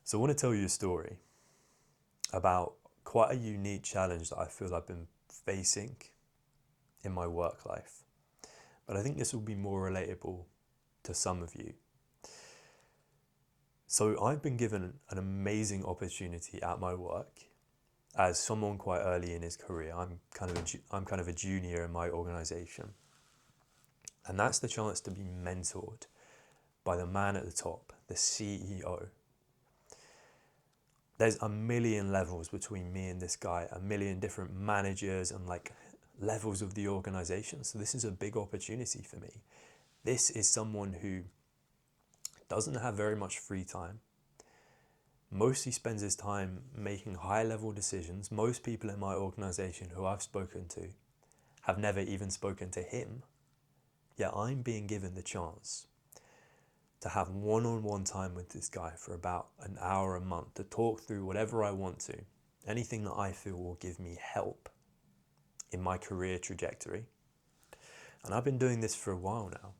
So I want to tell you a story about quite a unique challenge that I feel I've been facing in my work life. But I think this will be more relatable to some of you. So I've been given an amazing opportunity at my work as someone quite early in his career. I'm kind of a junior in my organization. And that's the chance to be mentored by the man at the top, the CEO. There's a million levels between me and this guy, a million different managers and levels of the organization. So this is a big opportunity for me. This is someone who doesn't have very much free time. Mostly spends his time making high level decisions. Most people in my organization who I've spoken to have never even spoken to him. Yet I'm being given the chance to have one-on-one time with this guy for about an hour a month to talk through whatever I want to, anything that I feel will give me help in my career trajectory. And I've been doing this for a while now.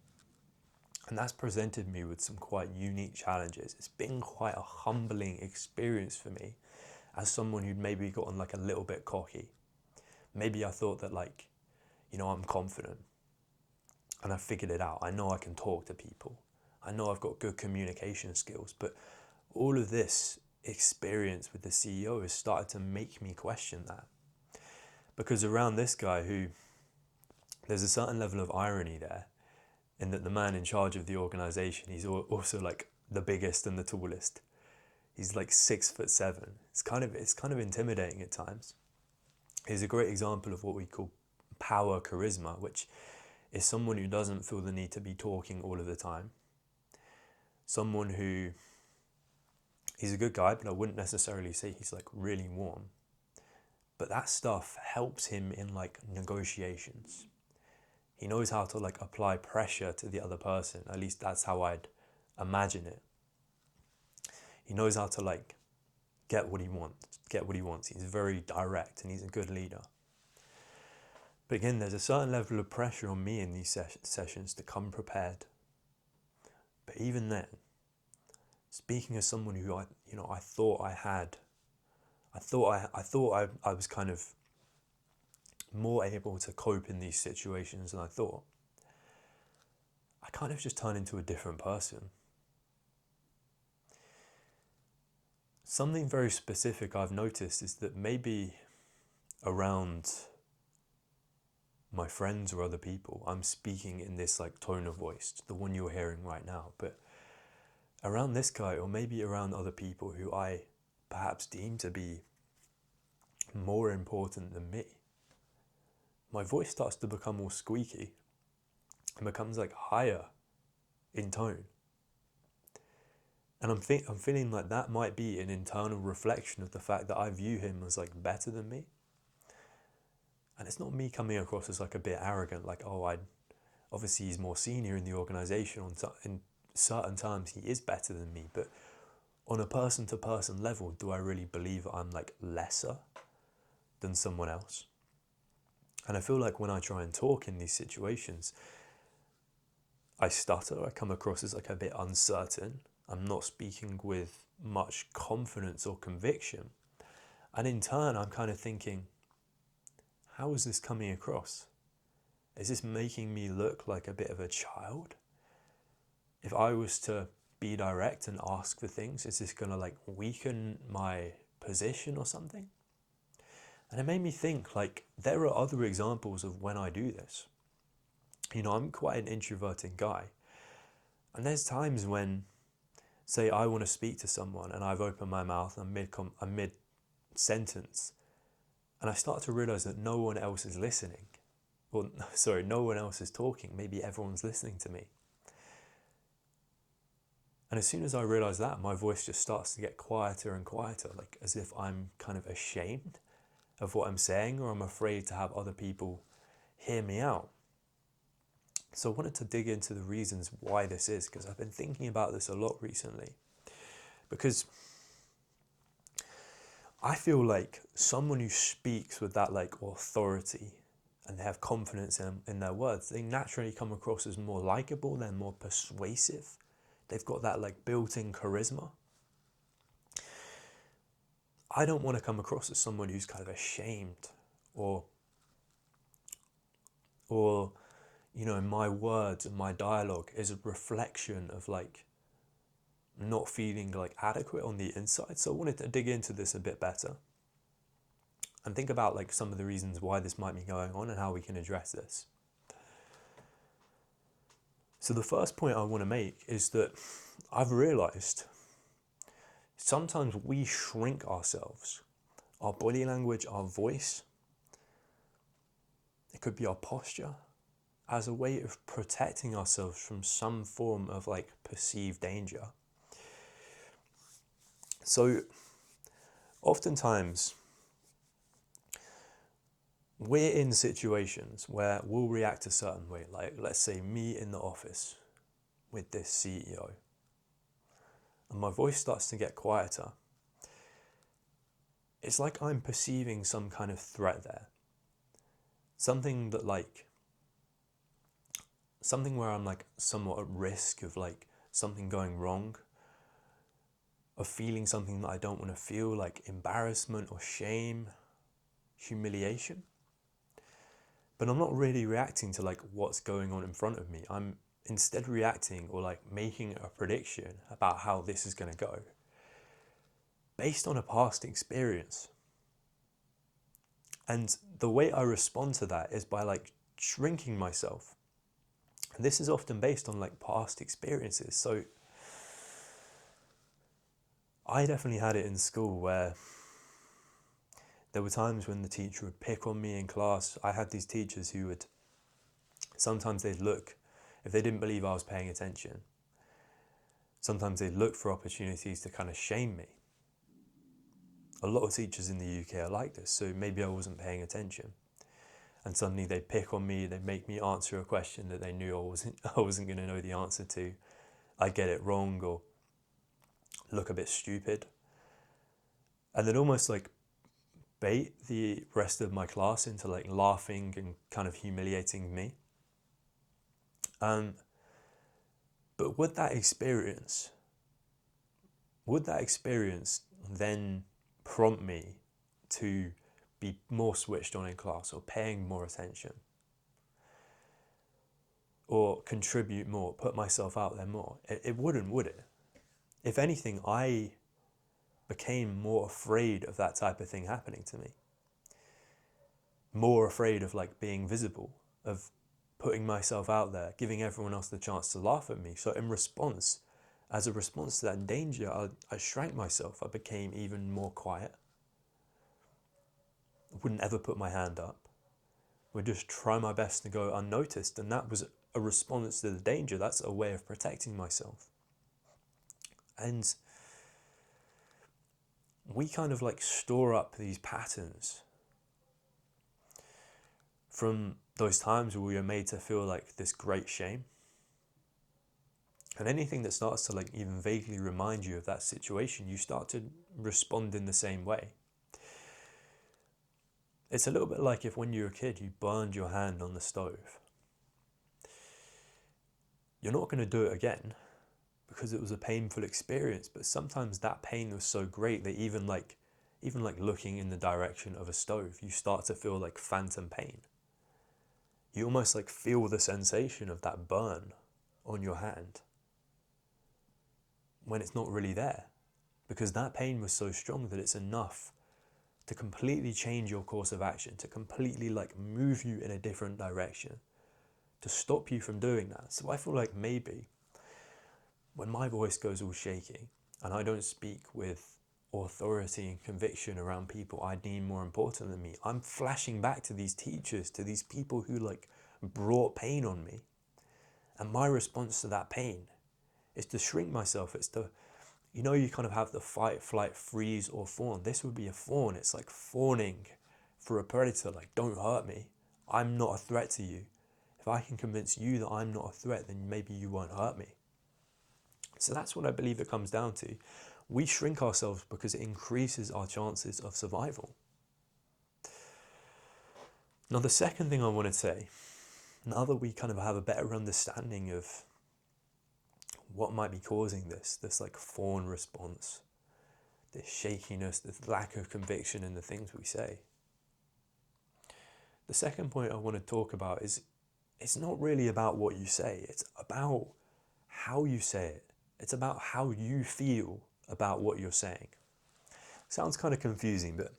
And that's presented me with some quite unique challenges. It's been quite a humbling experience for me as someone who'd maybe gotten a little bit cocky. Maybe I thought that I'm confident and I figured it out. I know I can talk to people. I know I've got good communication skills, but all of this experience with the CEO has started to make me question that. Because around this guy there's a certain level of irony there, in that the man in charge of the organization, he's also the biggest and the tallest. He's 6'7". It's kind of intimidating at times. He's a great example of what we call power charisma, which is someone who doesn't feel the need to be talking all of the time. Someone who, he's a good guy, but I wouldn't necessarily say he's really warm. But that stuff helps him in negotiations. He knows how to apply pressure to the other person. At least that's how I'd imagine it. He knows how to get what he wants. He's very direct and he's a good leader. But again, there's a certain level of pressure on me in these sessions to come prepared. But even then, speaking as someone who I thought I was kind of more able to cope in these situations than I thought, I kind of just turn into a different person. Something very specific I've noticed is that maybe around my friends or other people, I'm speaking in this tone of voice, the one you're hearing right now, but around this guy, or maybe around other people who I perhaps deem to be more important than me, my voice starts to become more squeaky and becomes higher in tone. And I'm feeling like that might be an internal reflection of the fact that I view him as better than me. And it's not me coming across as a bit arrogant, obviously he's more senior in the organization. In certain terms he is better than me, but on a person to person level, do I really believe I'm lesser than someone else? And I feel when I try and talk in these situations, I stutter, I come across as a bit uncertain. I'm not speaking with much confidence or conviction. And in turn, I'm kind of thinking, how is this coming across? Is this making me look like a bit of a child? If I was to be direct and ask for things, is this going to weaken my position or something? And it made me think there are other examples of when I do this. I'm quite an introverted guy. And there's times when, say I want to speak to someone and I've opened my mouth and I'm mid-sentence, and I start to realize that no one else is listening. Well, sorry, no one else is talking. Maybe everyone's listening to me. And as soon as I realize that, my voice just starts to get quieter and quieter, as if I'm kind of ashamed of what I'm saying, or I'm afraid to have other people hear me out. So I wanted to dig into the reasons why this is, because I've been thinking about this a lot recently. Because I feel someone who speaks with that authority and they have confidence in their words, they naturally come across as more likable, they're more persuasive. They've got that built-in charisma. I don't want to come across as someone who's kind of ashamed or my words and my dialogue is a reflection of like not feeling like adequate on the inside. So I wanted to dig into this a bit better and think about like some of the reasons why this might be going on and how we can address this. So the first point I want to make is that I've realized sometimes we shrink ourselves, our body language, our voice, it could be our posture, as a way of protecting ourselves from some form of like perceived danger. So oftentimes we're in situations where we'll react a certain way, like let's say me in the office with this CEO, and my voice starts to get quieter. It's like I'm perceiving some kind of threat there. Something where I'm like somewhat at risk of like something going wrong, of feeling something that I don't want to feel, like embarrassment or shame, humiliation. But I'm not really reacting to like what's going on in front of me. I'm instead reacting or like making a prediction about how this is going to go based on a past experience. And the way I respond to that is by like shrinking myself. And this is often based on like past experiences. So I definitely had it in school where there were times when the teacher would pick on me in class. I had these teachers who would, sometimes they'd look, if they didn't believe I was paying attention, sometimes they'd look for opportunities to kind of shame me. A lot of teachers in the UK are like this, so maybe I wasn't paying attention. And suddenly they'd pick on me, they'd make me answer a question that they knew I wasn't going to know the answer to. I'd get it wrong or look a bit stupid. And then almost like bait the rest of my class into like laughing and kind of humiliating me. But would that experience then prompt me to be more switched on in class or paying more attention or contribute more, put myself out there more? It wouldn't, would it? If anything, I became more afraid of that type of thing happening to me. More afraid of like being visible, of putting myself out there, giving everyone else the chance to laugh at me. So as a response to that danger, I shrank myself. I became even more quiet. I wouldn't ever put my hand up. Would just try my best to go unnoticed. And that was a response to the danger. That's a way of protecting myself. And we kind of like store up these patterns from those times where we were made to feel like this great shame. And anything that starts to like even vaguely remind you of that situation, you start to respond in the same way. It's a little bit like if when you were a kid, you burned your hand on the stove. You're not going to do it again because it was a painful experience, but sometimes that pain was so great that even like looking in the direction of a stove, you start to feel like phantom pain. You almost like feel the sensation of that burn on your hand when it's not really there, because that pain was so strong that it's enough to completely change your course of action, to completely like move you in a different direction, to stop you from doing that. So I feel like maybe when my voice goes all shaky and I don't speak with authority and conviction around people I deem more important than me, I'm flashing back to these teachers, to these people who like brought pain on me. And my response to that pain is to shrink myself. It's to, you kind of have the fight, flight, freeze, or fawn. This would be a fawn. It's like fawning for a predator, like, don't hurt me. I'm not a threat to you. If I can convince you that I'm not a threat, then maybe you won't hurt me. So that's what I believe it comes down to. We shrink ourselves because it increases our chances of survival. Now, the second thing I want to say, now that we kind of have a better understanding of what might be causing this like fawn response, this shakiness, this lack of conviction in the things we say. The second point I want to talk about is it's not really about what you say, it's about how you say it. It's about how you feel about what you're saying. Sounds kind of confusing, but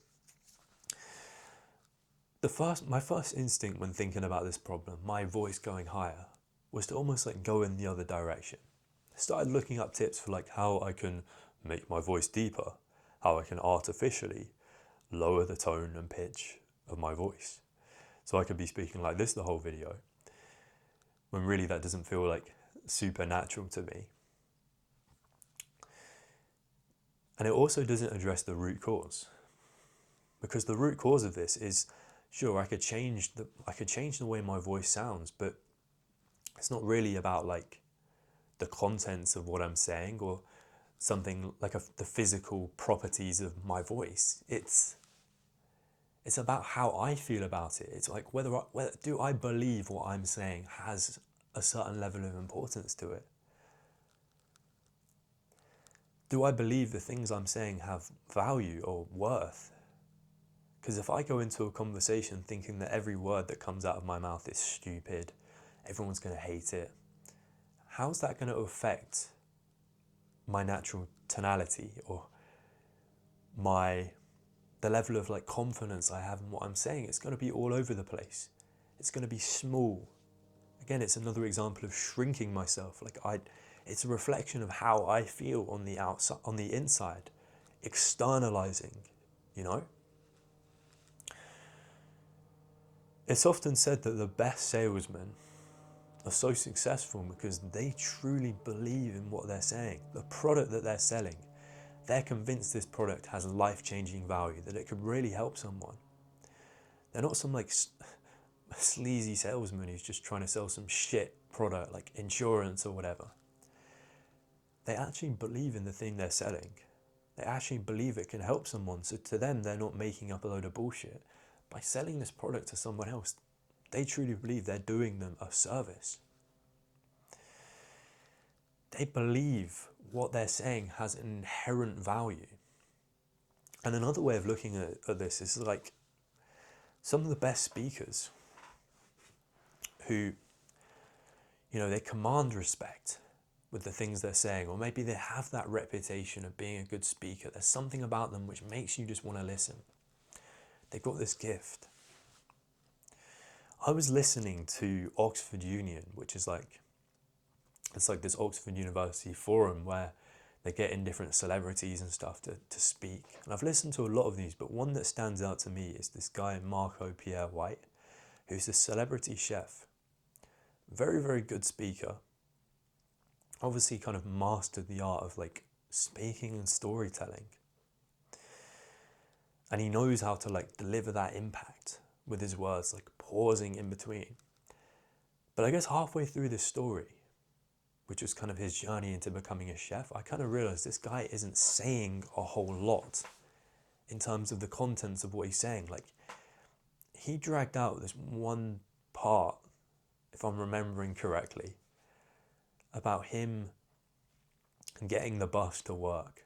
my first instinct when thinking about this problem, my voice going higher, was to almost like go in the other direction. I started looking up tips for like how I can make my voice deeper, how I can artificially lower the tone and pitch of my voice. So I could be speaking like this the whole video, when really that doesn't feel like supernatural to me. And it also doesn't address the root cause. Because the root cause of this is, sure, I could change the way my voice sounds, but it's not really about like the contents of what I'm saying or something like the physical properties of my voice. It's about how I feel about it. It's like whether do I believe what I'm saying has a certain level of importance to it? Do I believe the things I'm saying have value or worth? Because if I go into a conversation thinking that every word that comes out of my mouth is stupid, everyone's going to hate it, how's that going to affect my natural tonality or the level of like confidence I have in what I'm saying? It's going to be all over the place. It's going to be small. Again, it's another example of shrinking myself. It's a reflection of how I feel on the outside, on the inside, externalizing, you know? It's often said that the best salesmen are so successful because they truly believe in what they're saying, the product that they're selling. They're convinced this product has life-changing value, that it could really help someone. They're not some like sleazy salesman who's just trying to sell some shit product like insurance or whatever. They actually believe in the thing they're selling. They actually believe it can help someone. So to them, they're not making up a load of bullshit. By selling this product to someone else, they truly believe they're doing them a service. They believe what they're saying has an inherent value. And another way of looking at this is like some of the best speakers who, you know, they command respect with the things they're saying, or maybe they have that reputation of being a good speaker. There's something about them which makes you just want to listen. They've got this gift. I was listening to Oxford Union, which is like, it's like this Oxford University forum where they get in different celebrities and stuff to speak. And I've listened to a lot of these, but one that stands out to me is this guy, Marco Pierre White, who's a celebrity chef. Very, very good speaker. Obviously kind of mastered the art of like speaking and storytelling. And he knows how to like deliver that impact with his words, like pausing in between. But I guess halfway through this story, which was kind of his journey into becoming a chef, I kind of realized this guy isn't saying a whole lot in terms of the contents of what he's saying. Like, he dragged out this one part, if I'm remembering correctly, about him getting the bus to work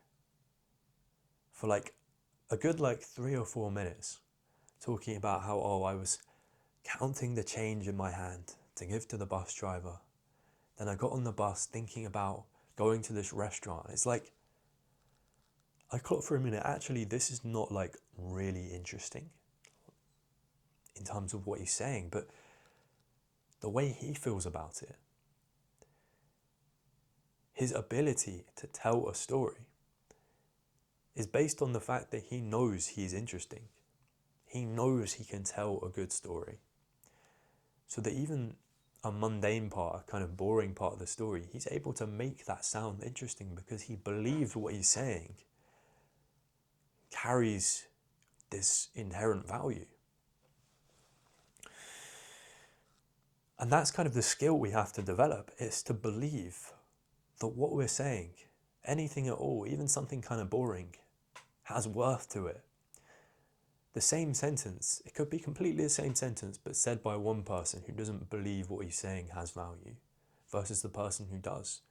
for like a good like 3 or 4 minutes, talking about how, I was counting the change in my hand to give to the bus driver. Then I got on the bus thinking about going to this restaurant. It's like, I clocked for a minute, actually, this is not like really interesting in terms of what he's saying, but the way he feels about it, his ability to tell a story is based on the fact that he knows he's interesting. He knows he can tell a good story. So that even a mundane part, a kind of boring part of the story, he's able to make that sound interesting because he believes what he's saying carries this inherent value. And that's kind of the skill we have to develop, is to believe that what we're saying, anything at all, even something kind of boring, has worth to it. The same sentence, it could be completely the same sentence, but said by one person who doesn't believe what he's saying has value versus the person who does.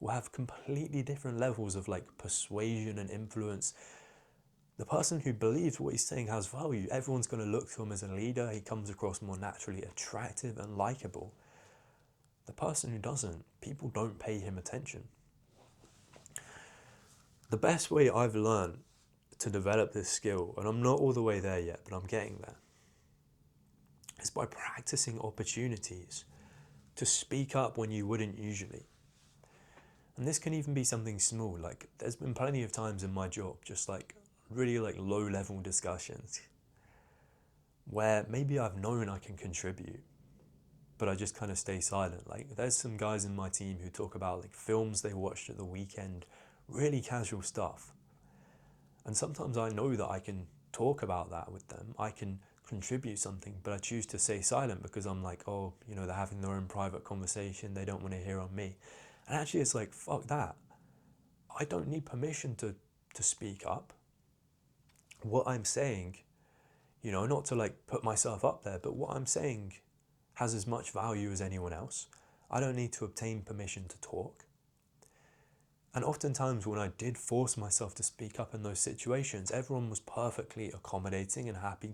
will have completely different levels of like persuasion and influence. The person who believes what he's saying has value, everyone's going to look to him as a leader. He comes across more naturally attractive and likable. The person who doesn't, people don't pay him attention. The best way I've learned to develop this skill, and I'm not all the way there yet, but I'm getting there, is by practicing opportunities to speak up when you wouldn't usually. And this can even be something small. Like, there's been plenty of times in my job, just like really like low level discussions where maybe I've known I can contribute, but I just kind of stay silent. Like, there's some guys in my team who talk about like films they watched at the weekend, really casual stuff. And sometimes I know that I can talk about that with them. I can contribute something, but I choose to stay silent because I'm like, oh, you know, they're having their own private conversation. They don't want to hear on me. And actually it's like, fuck that. I don't need permission to speak up. What I'm saying, you know, not to like put myself up there, but what I'm saying has as much value as anyone else. I don't need to obtain permission to talk. And oftentimes when I did force myself to speak up in those situations, everyone was perfectly accommodating and happy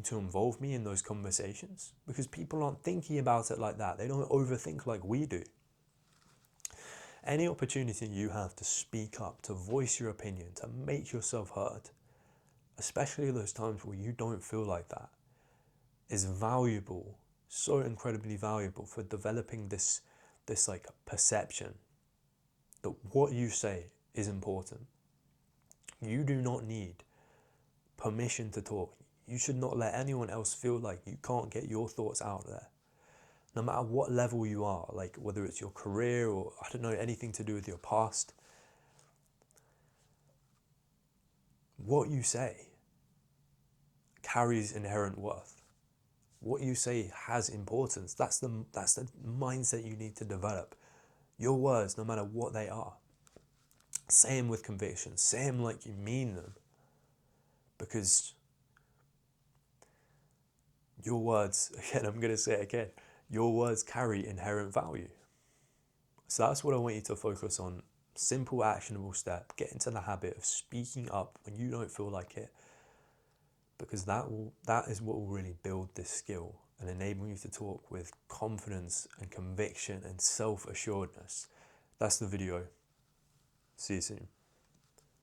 to involve me in those conversations, because people aren't thinking about it like that. They don't overthink like we do. Any opportunity you have to speak up, to voice your opinion, to make yourself heard, especially those times where you don't feel like that, is valuable, so incredibly valuable for developing this like perception that what you say is important. You do not need permission to talk. You should not let anyone else feel like you can't get your thoughts out there. No matter what level you are, like whether it's your career or, I don't know, anything to do with your past, what you say carries inherent worth. What you say has importance. That's the mindset you need to develop. Your words, no matter what they are, say them with conviction, say them like you mean them, because your words, again, I'm going to say it again, your words carry inherent value. So that's what I want you to focus on. Simple, actionable step. Get into the habit of speaking up when you don't feel like it, because that is what will really build this skill and enable you to talk with confidence and conviction and self-assuredness. That's the video. See you soon.